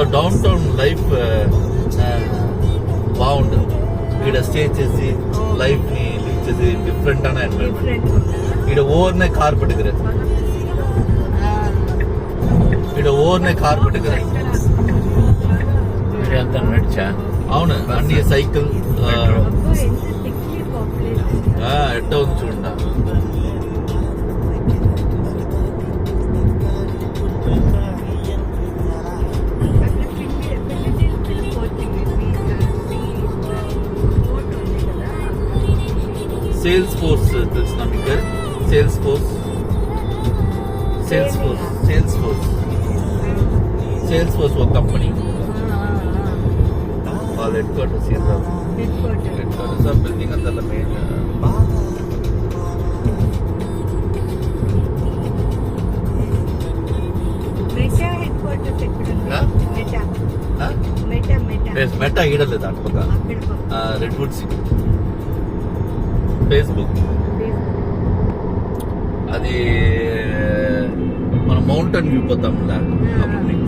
So down town life బాగుంటుంది. ఇక్కడ stay చేసి లైఫ్ ని లివ్ చేసి డిఫరెంట్ అనే ఎన్వైరన్మెంట్. ఇక్కడ ఓవర్నే కార్ పెట్టుకురే, ఇక్కడ ఓవర్నే కార్ పెట్టుకురే. అంతా నడిచా. అవును, అన్ని సైకిల్ ఎట్ట ఉంది చూడ. సేల్స్ ఫోర్స్ తెలిసిన మీకు? సేల్స్ ఫోర్స్ ఒక కంపెనీ. వాళ్ళ హెడ్ క్వార్టర్స్ బిల్డింగ్ అంతా మెయిన్. మెటా ఈడలేదు అటు పక్క రెడ్ వుడ్ సిటీ. ఫేస్బుక్ అది మన మౌంటైన్ వ్యూ పోతాం అప్పుడు